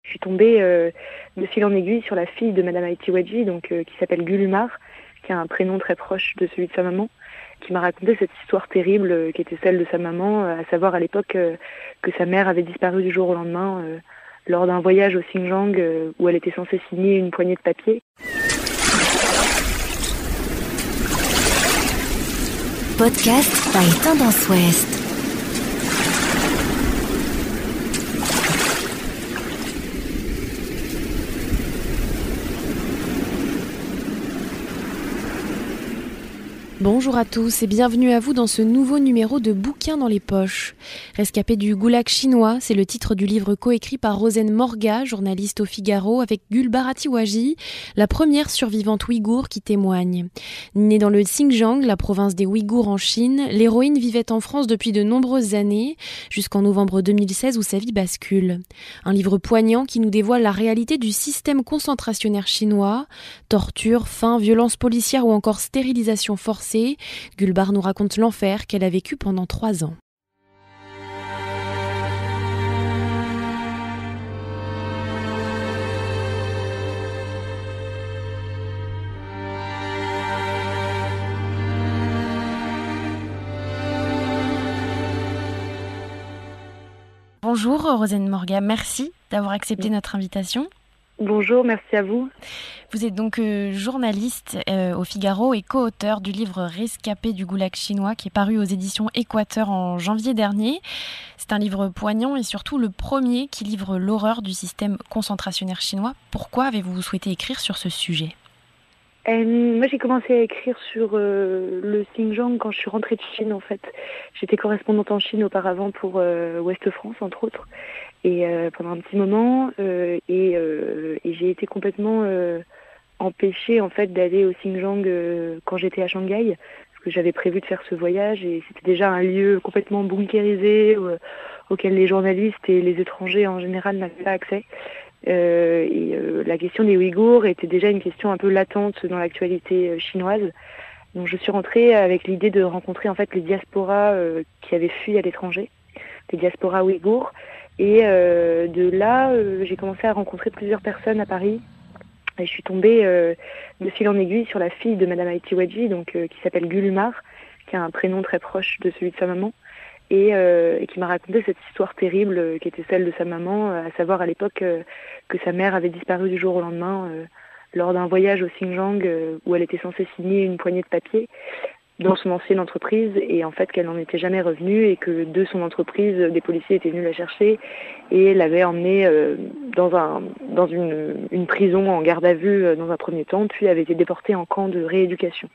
Je suis tombée de fil en aiguille sur la fille de Madame Haïti Wadji, qui s'appelle Gulumar, qui a un prénom très proche de celui de sa maman, qui m'a raconté cette histoire terrible qui était celle de sa maman, à savoir à l'époque que sa mère avait disparu du jour au lendemain lors d'un voyage au Xinjiang où elle était censée signer une poignée de papier. Podcast by Tendance Ouest. Bonjour à tous et bienvenue à vous dans ce nouveau numéro de Bouquins dans les poches. Rescapé du goulag chinois, c'est le titre du livre coécrit par Rosen Morga, journaliste au Figaro, avec Gulbar Atiwaji, la première survivante ouïghour qui témoigne. Née dans le Xinjiang, la province des Ouïghours en Chine, l'héroïne vivait en France depuis de nombreuses années, jusqu'en novembre 2016 où sa vie bascule. Un livre poignant qui nous dévoile la réalité du système concentrationnaire chinois, torture, faim, violence policière ou encore stérilisation forcée. Gulbar nous raconte l'enfer qu'elle a vécu pendant 3 ans. Bonjour Rosen Morga, merci d'avoir accepté notre invitation. Bonjour, merci à vous. Vous êtes donc journaliste au Figaro et co-auteur du livre Rescapé du goulag chinois qui est paru aux éditions Équateur en janvier dernier. C'est un livre poignant et surtout le premier qui livre l'horreur du système concentrationnaire chinois. Pourquoi avez-vous souhaité écrire sur ce sujet ? Moi, j'ai commencé à écrire sur le Xinjiang quand je suis rentrée de Chine, en fait. J'étais correspondante en Chine auparavant pour Ouest France, entre autres, et pendant un petit moment, et j'ai été complètement empêchée, en fait, d'aller au Xinjiang quand j'étais à Shanghai, parce que j'avais prévu de faire ce voyage, et c'était déjà un lieu complètement bunkérisé, auquel les journalistes et les étrangers en général n'avaient pas accès. La question des Ouïghours était déjà une question un peu latente dans l'actualité chinoise. Donc je suis rentrée avec l'idée de rencontrer en fait les diasporas qui avaient fui à l'étranger, les diasporas ouïghours. Et de là, j'ai commencé à rencontrer plusieurs personnes à Paris. Et je suis tombée de fil en aiguille sur la fille de Madame Haïti Wadji, qui s'appelle Gulumar, qui a un prénom très proche de celui de sa maman. Et qui m'a raconté cette histoire terrible qui était celle de sa maman, à savoir à l'époque que sa mère avait disparu du jour au lendemain lors d'un voyage au Xinjiang où elle était censée signer une poignée de papier dans son ancienne entreprise et en fait qu'elle n'en était jamais revenue et que de son entreprise, des policiers étaient venus la chercher et l'avaient emmenée dans une prison en garde à vue dans un premier temps, puis avait été déportée en camp de rééducation.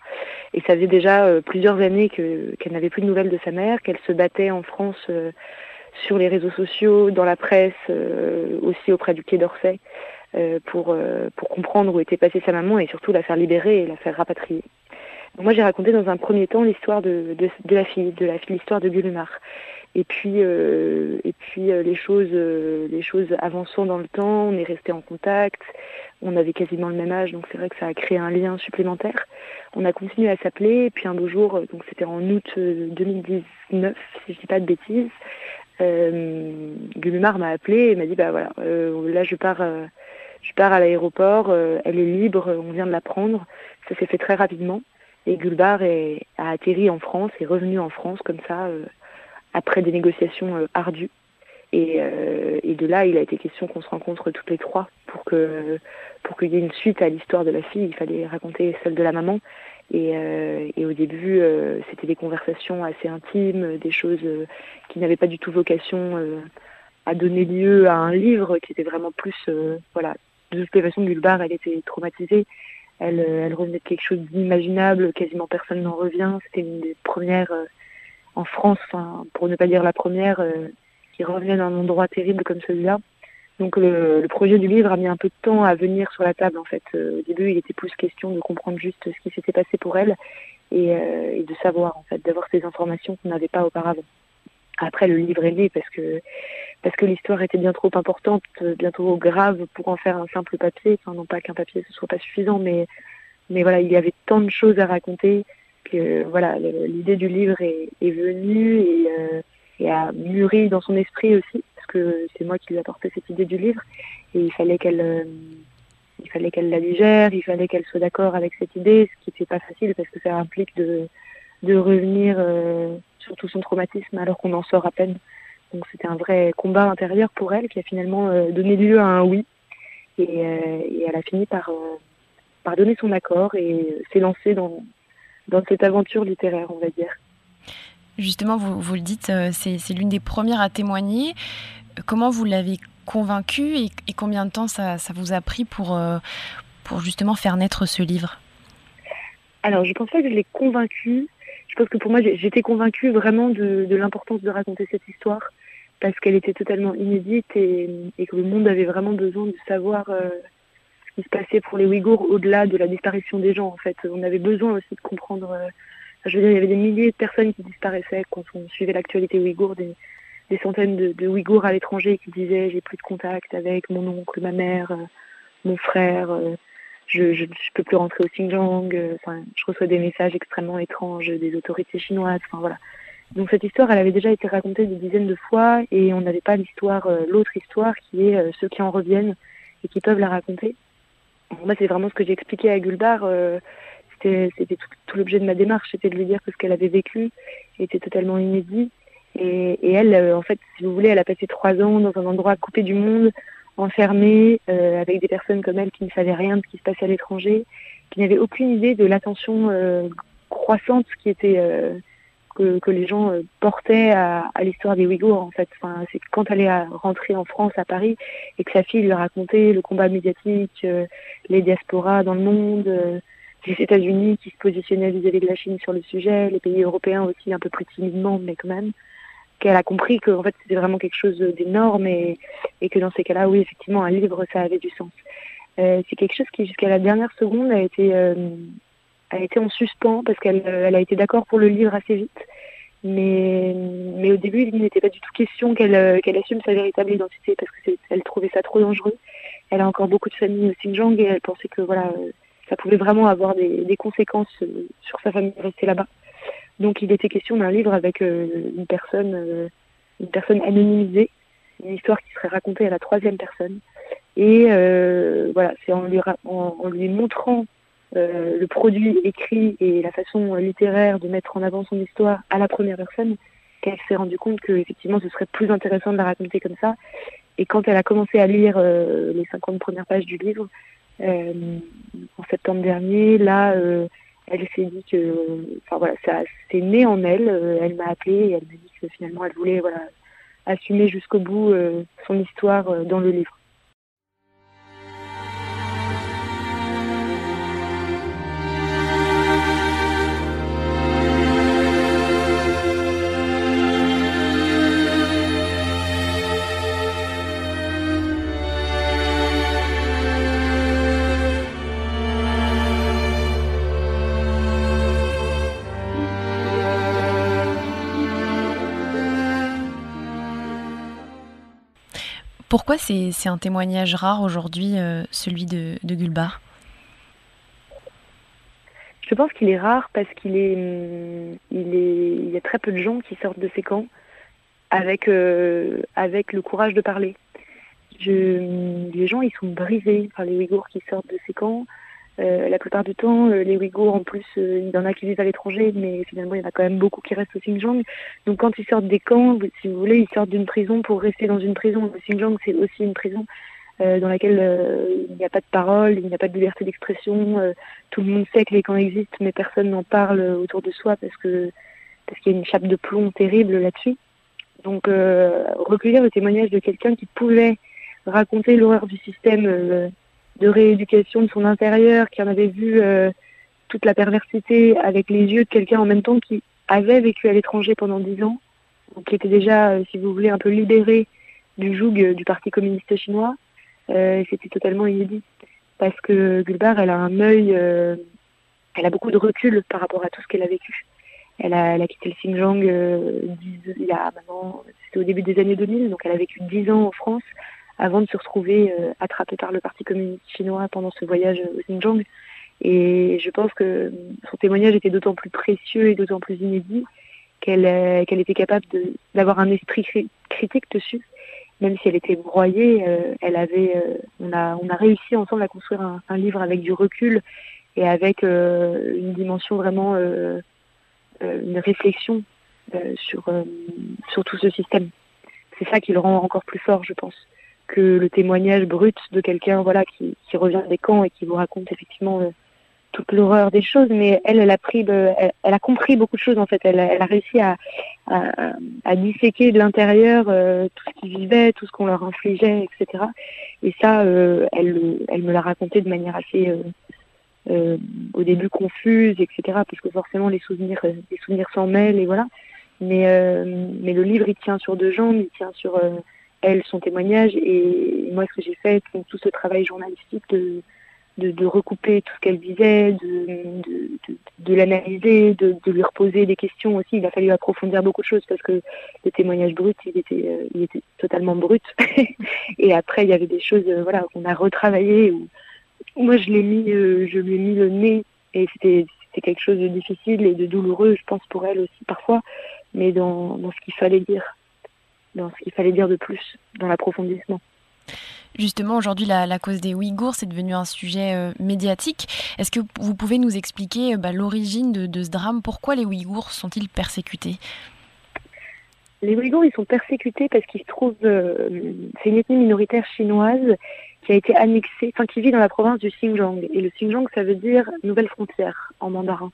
Et ça faisait déjà plusieurs années qu'elle n'avait plus de nouvelles de sa mère, qu'elle se battait en France sur les réseaux sociaux, dans la presse, aussi auprès du Quai d'Orsay, pour comprendre où était passée sa maman et surtout la faire libérer et la faire rapatrier. Donc moi j'ai raconté dans un premier temps l'histoire de la fille, l'histoire de Gulumar. Et puis les choses avançant dans le temps, on est resté en contact, on avait quasiment le même âge, donc c'est vrai que ça a créé un lien supplémentaire. On a continué à s'appeler, et puis un beau jour, donc c'était en août 2019, si je dis pas de bêtises, Gulumar m'a appelé et m'a dit là je pars à l'aéroport, elle est libre, on vient de la prendre. Ça s'est fait très rapidement. Et Gulbar a atterri en France, est revenu en France comme ça, après des négociations ardues. Et de là, il a été question qu'on se rencontre toutes les trois pour qu'il y ait une suite à l'histoire de la fille. Il fallait raconter celle de la maman. Et au début, c'était des conversations assez intimes, des choses qui n'avaient pas du tout vocation à donner lieu à un livre, qui était vraiment plus... De toute façon, Gulbar, elle était traumatisée. Elle revenait de quelque chose d'inimaginable, quasiment personne n'en revient. C'était une des premières en France, pour ne pas dire la première, qui revenait d'un endroit terrible comme celui-là. Donc le projet du livre a mis un peu de temps à venir sur la table en fait. Au début, il était plus question de comprendre juste ce qui s'était passé pour elle et de savoir en fait, d'avoir ces informations qu'on n'avait pas auparavant. Après, le livre est né parce que l'histoire était bien trop importante, bien trop grave pour en faire un simple papier. Enfin, non pas qu'un papier ce soit pas suffisant, mais voilà, il y avait tant de choses à raconter que voilà, l'idée du livre est venue a mûri dans son esprit aussi, parce que c'est moi qui lui ai apporté cette idée du livre, et il fallait qu'elle la digère, il fallait qu'elle soit d'accord avec cette idée, ce qui n'était pas facile parce que ça implique de revenir sur tout son traumatisme alors qu'on en sort à peine. Donc c'était un vrai combat intérieur pour elle qui a finalement donné lieu à un oui, et elle a fini par donner son accord et s'est lancée dans cette aventure littéraire, on va dire. Justement, vous le dites, c'est l'une des premières à témoigner. Comment vous l'avez convaincue et combien de temps ça vous a pris pour justement faire naître ce livre ? Alors, je pense pas que je l'ai convaincue. Je pense que pour moi, j'étais convaincue vraiment de l'importance de raconter cette histoire parce qu'elle était totalement inédite et que le monde avait vraiment besoin de savoir ce qui se passait pour les Ouïghours au-delà de la disparition des gens. En fait, on avait besoin aussi de comprendre. Je veux dire, il y avait des milliers de personnes qui disparaissaient quand on suivait l'actualité ouïghour, des centaines de Ouïghours à l'étranger qui disaient j'ai plus de contact avec mon oncle, ma mère, mon frère, je peux plus rentrer au Xinjiang, je reçois des messages extrêmement étranges des autorités chinoises, voilà. Donc cette histoire, elle avait déjà été racontée des dizaines de fois et on n'avait pas l'autre histoire qui est ceux qui en reviennent et qui peuvent la raconter. Moi, c'est vraiment ce que j'ai expliqué à Gulbar. C'était tout l'objet de ma démarche, c'était de lui dire que ce qu'elle avait vécu était totalement inédit. Et elle, en fait, si vous voulez, elle a passé 3 ans dans un endroit coupé du monde, enfermée, avec des personnes comme elle qui ne savaient rien de ce qui se passait à l'étranger, qui n'avaient aucune idée de l'attention croissante qui était que les gens portaient à l'histoire des Ouïghours, en fait. C'est quand elle est rentrée en France, à Paris, et que sa fille lui racontait le combat médiatique, les diasporas dans le monde, les États-Unis qui se positionnaient vis-à-vis de la Chine sur le sujet, les pays européens aussi un peu plus timidement, mais quand même, qu'elle a compris que en fait, c'était vraiment quelque chose d'énorme et que dans ces cas-là, oui, effectivement, un livre, ça avait du sens. C'est quelque chose qui, jusqu'à la dernière seconde, a été en suspens parce qu'elle a été d'accord pour le livre assez vite. Mais au début, il n'était pas du tout question qu'elle assume sa véritable identité parce qu'elle trouvait ça trop dangereux. Elle a encore beaucoup de familles au Xinjiang et elle pensait que ça pouvait vraiment avoir des conséquences sur sa famille restée là-bas. Donc il était question d'un livre avec une personne anonymisée, une histoire qui serait racontée à la 3e personne. Et c'est en lui montrant le produit écrit et la façon littéraire de mettre en avant son histoire à la 1re personne qu'elle s'est rendue compte que effectivement ce serait plus intéressant de la raconter comme ça. Et quand elle a commencé à lire les 50 premières pages du livre en septembre dernier, là elle s'est dit que ça c'est né en elle. Elle m'a appelée et elle m'a dit que finalement elle voulait assumer jusqu'au bout son histoire dans le livre. Pourquoi c'est un témoignage rare aujourd'hui, celui de Gulbar ? Je pense qu'il est rare parce il y a très peu de gens qui sortent de ces camps avec le courage de parler. Les gens, ils sont brisés par les Ouïghours qui sortent de ces camps. La plupart du temps, les Ouïghours, en plus, il y en a qui vivent à l'étranger, mais finalement, il y en a quand même beaucoup qui restent au Xinjiang. Donc, quand ils sortent des camps, si vous voulez, ils sortent d'une prison pour rester dans une prison. Le Xinjiang, c'est aussi une prison dans laquelle il n'y a pas de parole, il n'y a pas de liberté d'expression. Tout le monde sait que les camps existent, mais personne n'en parle autour de soi parce qu'il y a une chape de plomb terrible là-dessus. Donc, recueillir le témoignage de quelqu'un qui pouvait raconter l'horreur du système de rééducation de son intérieur, qui en avait vu toute la perversité avec les yeux de quelqu'un en même temps qui avait vécu à l'étranger pendant 10 ans, donc qui était déjà, si vous voulez, un peu libéré du joug du Parti communiste chinois. C'était totalement inédit, parce que Gulbar, elle a un œil, elle a beaucoup de recul par rapport à tout ce qu'elle a vécu. Elle a quitté le Xinjiang il y a maintenant, c'était au début des années 2000, donc elle a vécu 10 ans en France, avant de se retrouver attrapée par le Parti communiste chinois pendant ce voyage au Xinjiang. Et je pense que son témoignage était d'autant plus précieux et d'autant plus inédit qu'elle était capable d'avoir un esprit critique dessus, même si elle était broyée. On a réussi ensemble à construire un livre avec du recul et avec une dimension vraiment, une réflexion sur tout ce système. C'est ça qui le rend encore plus fort, je pense, que le témoignage brut de quelqu'un, voilà, qui revient des camps et qui vous raconte effectivement toute l'horreur des choses. Mais elle a compris beaucoup de choses en fait. Elle a réussi à disséquer de l'intérieur tout ce qu'ils vivaient, tout ce qu'on leur infligeait, etc. Et ça, elle me l'a raconté de manière assez au début confuse, etc. Parce que forcément les souvenirs s'en mêlent et voilà. Mais le livre, il tient sur deux jambes, il tient sur elle, son témoignage, et moi, ce que j'ai fait, c'est tout ce travail journalistique de recouper tout ce qu'elle disait, de l'analyser, de lui reposer des questions aussi. Il a fallu approfondir beaucoup de choses parce que le témoignage brut, il était totalement brut. Et après, il y avait des choses, voilà, qu'on a retravaillées. Où moi, je lui ai mis le nez, et c'était quelque chose de difficile et de douloureux, je pense, pour elle aussi parfois, mais dans ce qu'il fallait dire, de plus, dans l'approfondissement. Justement, aujourd'hui, la cause des Ouïghours, c'est devenu un sujet médiatique. Est-ce que vous pouvez nous expliquer l'origine de ce drame? Pourquoi les Ouïghours sont-ils persécutés? Les Ouïghours, ils sont persécutés parce qu'ils se trouvent... c'est une ethnie minoritaire chinoise qui a été annexée, qui vit dans la province du Xinjiang. Et le Xinjiang, ça veut dire nouvelle frontière en mandarin.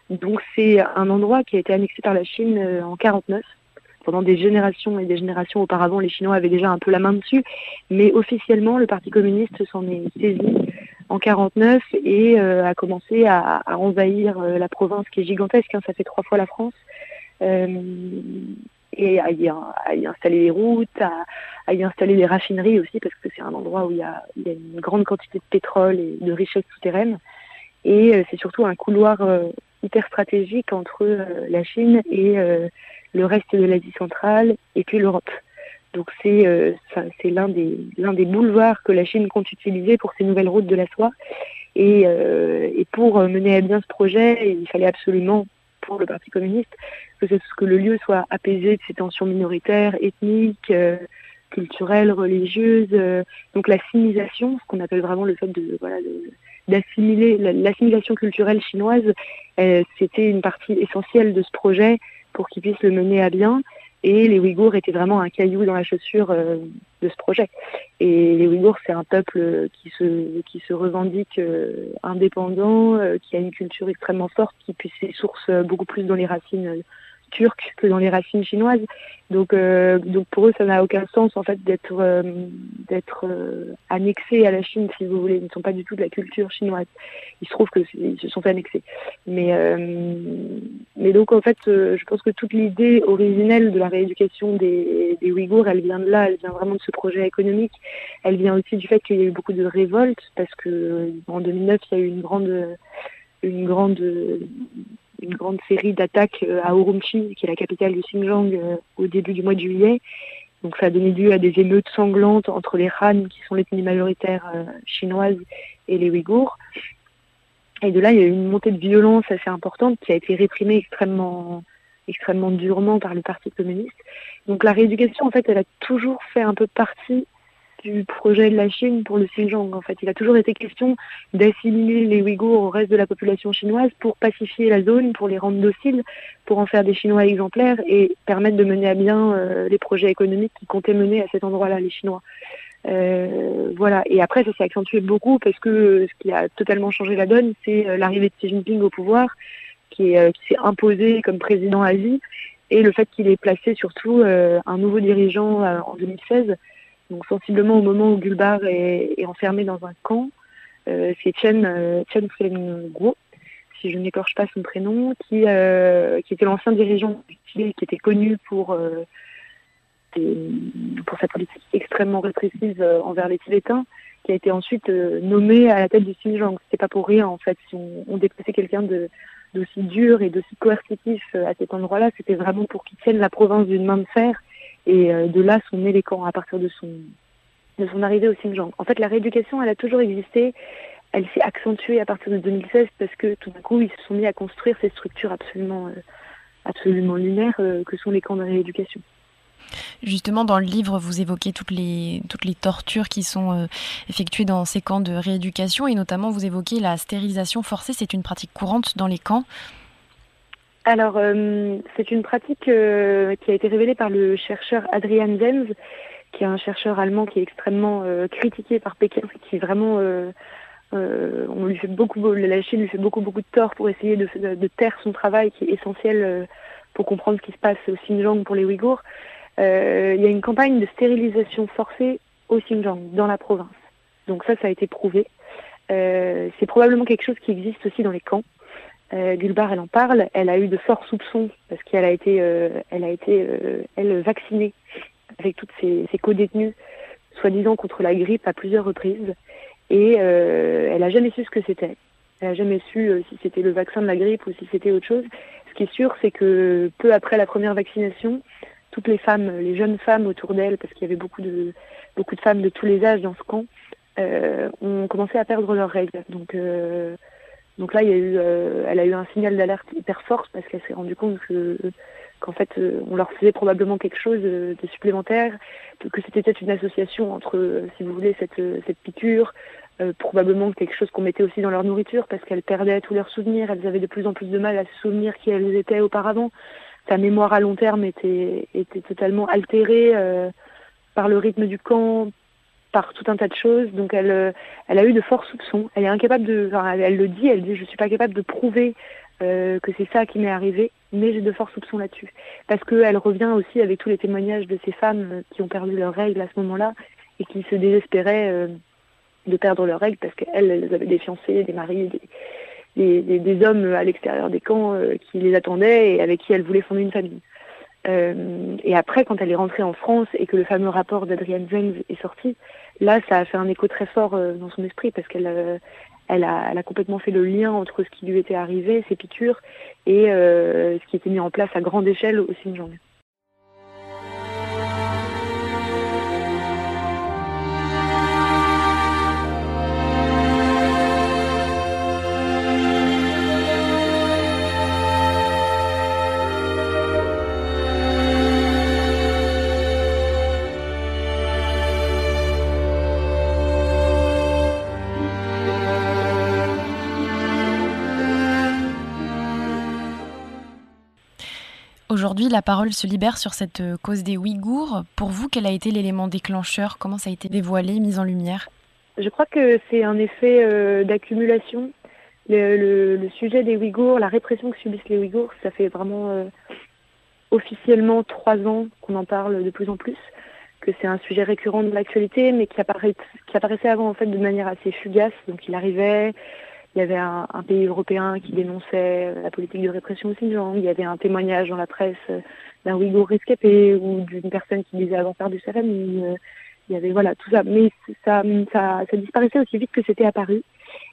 Donc c'est un endroit qui a été annexé par la Chine en 1949. Pendant des générations et des générations auparavant, les Chinois avaient déjà un peu la main dessus. Mais officiellement, le Parti communiste s'en est saisi en 1949 et a commencé à envahir la province qui est gigantesque. Ça fait 3 fois la France. Et à y installer des routes, à y installer des raffineries aussi, parce que c'est un endroit où il y a une grande quantité de pétrole et de richesses souterraines. Et c'est surtout un couloir hyper stratégique entre la Chine et le reste de l'Asie centrale et puis l'Europe. Donc c'est l'un des boulevards que la Chine compte utiliser pour ses nouvelles routes de la soie. Et pour mener à bien ce projet, il fallait absolument, pour le Parti communiste, que le lieu soit apaisé de ces tensions minoritaires, ethniques, culturelles, religieuses. Donc la sinisation, ce qu'on appelle vraiment le fait d'assimiler, l'assimilation culturelle chinoise, c'était une partie essentielle de ce projet pour qu'il puisse le mener à bien. Et les Ouïghours étaient vraiment un caillou dans la chaussure de ce projet. Et les Ouïghours, c'est un peuple qui se revendique indépendant, qui a une culture extrêmement forte, qui puise ses sources beaucoup plus dans les racines turques que dans les racines chinoises. Donc pour eux, ça n'a aucun sens en fait d'être annexés à la Chine, si vous voulez. Ils ne sont pas du tout de la culture chinoise. Il se trouve qu'ils se sont fait annexer. Mais donc en fait, je pense que toute l'idée originelle de la rééducation des Ouïghours, elle vient de là, elle vient vraiment de ce projet économique. Elle vient aussi du fait qu'il y a eu beaucoup de révoltes, parce que en 2009, il y a eu une grande série d'attaques à Urumqi, qui est la capitale du Xinjiang, au début du mois de juillet. Donc ça a donné lieu à des émeutes sanglantes entre les Han, qui sont l'ethnie majoritaire chinoise, et les Ouïghours. Et de là, il y a eu une montée de violence assez importante qui a été réprimée extrêmement durement par le Parti communiste. Donc la rééducation, en fait, elle a toujours fait un peu partie du projet de la Chine pour le Xinjiang. En fait, il a toujours été question d'assimiler les Ouïghours au reste de la population chinoise pour pacifier la zone, pour les rendre dociles, pour en faire des Chinois exemplaires et permettre de mener à bien les projets économiques qu'ils comptaient mener à cet endroit-là, les Chinois. Voilà. Et après, ça s'est accentué beaucoup parce que ce qui a totalement changé la donne, c'est l'arrivée de Xi Jinping au pouvoir, qui s'est imposé comme président à vie, et le fait qu'il ait placé surtout un nouveau dirigeant en 2016. Donc sensiblement au moment où Gulbar est enfermé dans un camp, c'est Chen Phen-Guo, si je n'écorche pas son prénom, qui était l'ancien dirigeant du Tibet, qui était connu pour sa politique extrêmement répressive envers les Tibétains, qui a été ensuite nommé à la tête du Xinjiang. C'était pas pour rien en fait. Si on déplaçait quelqu'un d'aussi dur et d'aussi coercitif à cet endroit-là, c'était vraiment pour qu'il tienne la province d'une main de fer. Et de là sont nés les camps à partir de son arrivée au Xinjiang. En fait, la rééducation, elle a toujours existé. Elle s'est accentuée à partir de 2016 parce que tout d'un coup, ils se sont mis à construire ces structures absolument absolument lunaires que sont les camps de rééducation. Justement, dans le livre, vous évoquez toutes les tortures qui sont effectuées dans ces camps de rééducation et notamment vous évoquez la stérilisation forcée. C'est une pratique courante dans les camps. Alors, c'est une pratique qui a été révélée par le chercheur Adrian Zenz, qui est un chercheur allemand qui est extrêmement critiqué par Pékin, qui vraiment, on lui fait la Chine lui fait beaucoup de tort pour essayer de taire son travail qui est essentiel pour comprendre ce qui se passe au Xinjiang pour les Ouïghours. Il y a une campagne de stérilisation forcée au Xinjiang, dans la province. Donc ça a été prouvé. C'est probablement quelque chose qui existe aussi dans les camps. Gulbar, elle en parle. Elle a eu de forts soupçons parce qu'elle a été, elle vaccinée avec toutes ses co-détenues, soi-disant contre la grippe à plusieurs reprises. Et elle a jamais su ce que c'était. Elle a jamais su si c'était le vaccin de la grippe ou si c'était autre chose. Ce qui est sûr, c'est que peu après la première vaccination, toutes les femmes, les jeunes femmes autour d'elle, parce qu'il y avait beaucoup de femmes de tous les âges dans ce camp, ont commencé à perdre leurs règles. Donc là, elle a eu un signal d'alerte hyper fort parce qu'elle s'est rendue compte qu'en fait, on leur faisait probablement quelque chose de supplémentaire, que c'était peut-être une association entre, si vous voulez, cette piqûre, probablement quelque chose qu'on mettait aussi dans leur nourriture parce qu'elles perdaient tous leurs souvenirs, elles avaient de plus en plus de mal à se souvenir qui elles étaient auparavant. Sa mémoire à long terme était totalement altérée par le rythme du camp, par tout un tas de choses. Donc elle a eu de forts soupçons. Elle est incapable elle le dit, je suis pas capable de prouver que c'est ça qui m'est arrivé, mais j'ai de forts soupçons là-dessus. Parce qu'elle revient aussi avec tous les témoignages de ces femmes qui ont perdu leurs règles à ce moment-là et qui se désespéraient de perdre leurs règles parce qu'elles avaient des fiancés, des maris, des hommes à l'extérieur des camps qui les attendaient et avec qui elles voulaient fonder une famille. Et après, quand elle est rentrée en France et que le fameux rapport d'Adrian Zenz est sorti, là, ça a fait un écho très fort dans son esprit parce qu'elle a complètement fait le lien entre ce qui lui était arrivé, ses piqûres, et ce qui était mis en place à grande échelle au Xinjiang. Aujourd'hui, la parole se libère sur cette cause des Ouïghours. Pour vous, quel a été l'élément déclencheur ? Comment ça a été dévoilé, mis en lumière ? Je crois que c'est un effet d'accumulation. Le sujet des Ouïghours, la répression que subissent les Ouïghours, ça fait vraiment officiellement 3 ans qu'on en parle de plus en plus, que c'est un sujet récurrent de l'actualité, mais qui apparaissait avant en fait de manière assez fugace. Donc il arrivait... Il y avait un pays européen qui dénonçait la politique de répression au Xinjiang. Il y avait un témoignage dans la presse d'un Ouïghour rescapé ou d'une personne qui disait avoir perdu sa famille. Il y avait tout ça. Mais ça disparaissait aussi vite que c'était apparu.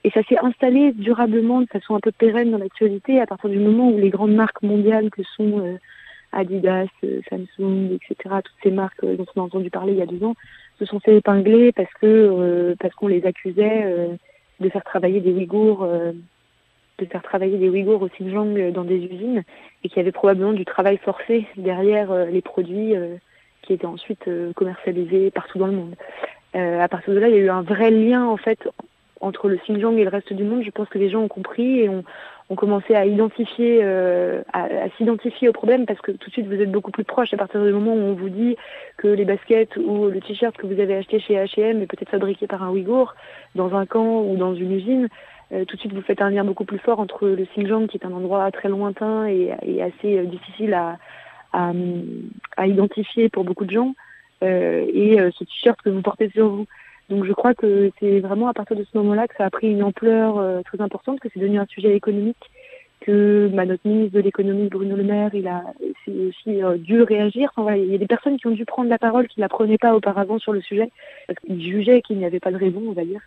Et ça s'est installé durablement de façon un peu pérenne dans l'actualité à partir du moment où les grandes marques mondiales que sont Adidas, Samsung, etc., toutes ces marques dont on a entendu parler il y a 2 ans, se sont fait épingler parce qu'on les accusait de faire travailler des Ouïghours au Xinjiang dans des usines et qu'il y avait probablement du travail forcé derrière les produits qui étaient ensuite commercialisés partout dans le monde. À partir de là, il y a eu un vrai lien en fait entre le Xinjiang et le reste du monde. Je pense que les gens ont compris et ont commencé à identifier, à s'identifier au problème parce que tout de suite vous êtes beaucoup plus proche à partir du moment où on vous dit que les baskets ou le t-shirt que vous avez acheté chez H&M est peut-être fabriqué par un Ouïghour dans un camp ou dans une usine. Tout de suite vous faites un lien beaucoup plus fort entre le Xinjiang qui est un endroit très lointain et assez difficile à identifier pour beaucoup de gens et ce t-shirt que vous portez sur vous. Donc je crois que c'est vraiment à partir de ce moment-là que ça a pris une ampleur très importante, que c'est devenu un sujet économique, que notre ministre de l'économie, Bruno Le Maire, il a aussi dû réagir. Enfin, voilà, il y a des personnes qui ont dû prendre la parole, qui ne la prenaient pas auparavant sur le sujet, parce qu'ils jugeaient qu'il n'y avait pas de raison, on va dire.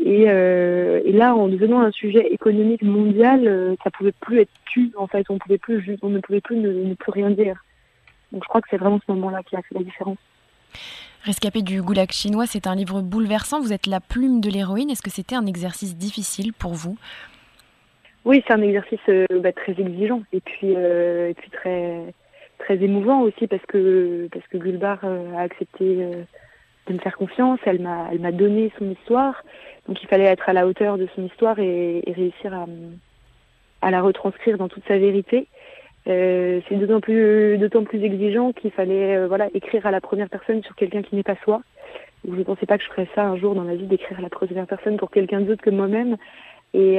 Et là, en devenant un sujet économique mondial, ça pouvait plus être tu, en fait, on ne pouvait plus ne plus rien dire. Donc je crois que c'est vraiment ce moment-là qui a fait la différence. Rescapé du goulag chinois, c'est un livre bouleversant. Vous êtes la plume de l'héroïne. Est-ce que c'était un exercice difficile pour vous ? Oui, c'est un exercice très exigeant et puis très très émouvant aussi parce que Gulbar a accepté de me faire confiance. Elle m'a donné son histoire, donc il fallait être à la hauteur de son histoire et réussir à la retranscrire dans toute sa vérité. C'est d'autant plus exigeant qu'il fallait écrire à la première personne sur quelqu'un qui n'est pas soi. Je ne pensais pas que je ferais ça un jour dans ma vie, d'écrire à la première personne pour quelqu'un d'autre que moi-même. Et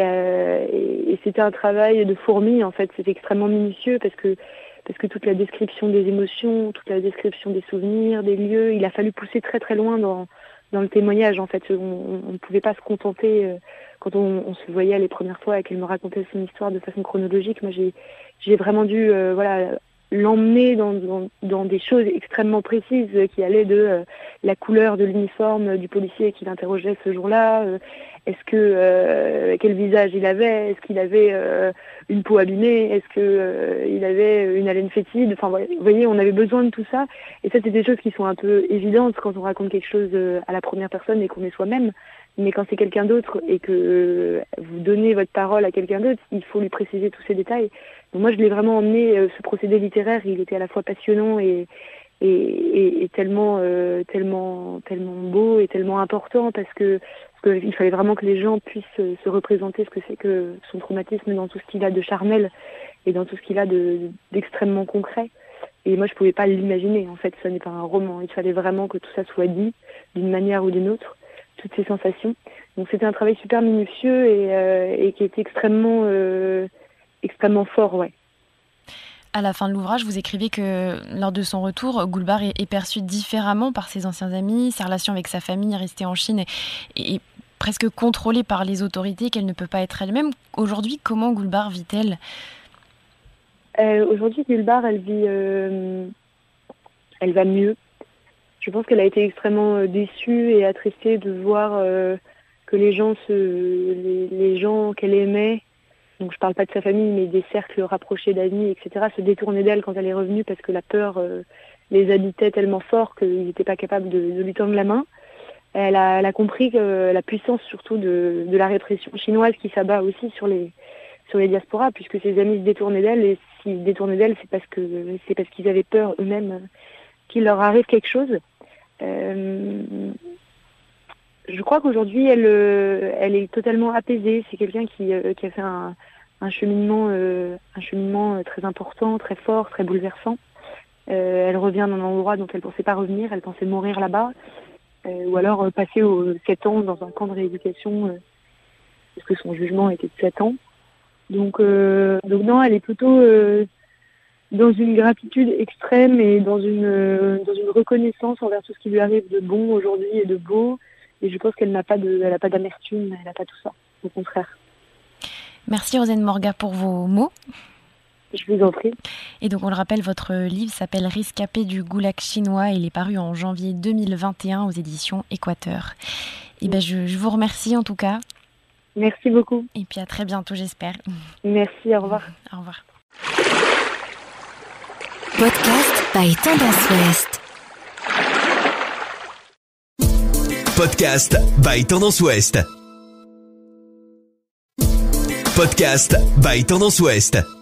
c'était un travail de fourmi, en fait. C'était extrêmement minutieux parce que toute la description des émotions, toute la description des souvenirs, des lieux, il a fallu pousser très très loin dans le témoignage, en fait. On ne pouvait pas se contenter, quand on se voyait les premières fois et qu'elle me racontait son histoire de façon chronologique. Moi, j'ai vraiment dû l'emmener dans des choses extrêmement précises qui allaient de la couleur de l'uniforme du policier qui l'interrogeait ce jour-là, quel visage il avait, est-ce qu'il avait une peau abîmée, est-ce que il avait une haleine fétide. Enfin, vous voyez, on avait besoin de tout ça. Et ça, c'est des choses qui sont un peu évidentes quand on raconte quelque chose à la première personne et qu'on est soi-même. Mais quand c'est quelqu'un d'autre et que vous donnez votre parole à quelqu'un d'autre, il faut lui préciser tous ces détails. Donc moi, je l'ai vraiment emmené, ce procédé littéraire, il était à la fois passionnant et tellement beau et tellement important parce que il fallait vraiment que les gens puissent se représenter ce que c'est que son traumatisme dans tout ce qu'il a de charnel et dans tout ce qu'il a d'extrêmement concret. Et moi, je pouvais pas l'imaginer. En fait, ça n'est pas un roman. Il fallait vraiment que tout ça soit dit d'une manière ou d'une autre, toutes ces sensations. Donc c'était un travail super minutieux et qui était extrêmement fort, ouais. À la fin de l'ouvrage, vous écrivez que lors de son retour, Gulbar est perçue différemment par ses anciens amis, sa relation avec sa famille restée en Chine est presque contrôlée par les autorités, qu'elle ne peut pas être elle-même. Aujourd'hui, comment Gulbar vit-elle ? Aujourd'hui, Gulbar, elle va mieux. Je pense qu'elle a été extrêmement déçue et attristée de voir que les gens qu'elle aimait, donc je parle pas de sa famille, mais des cercles rapprochés d'amis, etc., se détournaient d'elle quand elle est revenue parce que la peur les habitait tellement fort qu'ils n'étaient pas capables de lui tendre la main. Elle a compris que la puissance surtout de la répression chinoise qui s'abat aussi sur les diasporas, puisque ses amis se détournaient d'elle, et s'ils se détournaient d'elle, c'est parce qu'ils avaient peur eux-mêmes qu'il leur arrive quelque chose. Je crois qu'aujourd'hui, elle est totalement apaisée. C'est quelqu'un qui a fait un cheminement très important, très fort, très bouleversant. Elle revient dans un endroit dont elle ne pensait pas revenir. Elle pensait mourir là-bas, ou alors passer 7 ans dans un camp de rééducation, parce que son jugement était de 7 ans. Donc non, elle est plutôt dans une gratitude extrême et dans une reconnaissance envers tout ce qui lui arrive de bon aujourd'hui et de beau. Et je pense qu'elle n'a pas d'amertume, elle n'a pas tout ça, au contraire. Merci Rosane Morga pour vos mots. Je vous en prie. Et donc on le rappelle, votre livre s'appelle Rescapé du goulag chinois et il est paru en janvier 2021 aux éditions Équateur. Et je vous remercie en tout cas. Merci beaucoup. Et puis à très bientôt, j'espère. Merci, au revoir. Au revoir. Podcast by Tendance Ouest. Podcast by Tendance Ouest. Podcast by Tendance Ouest.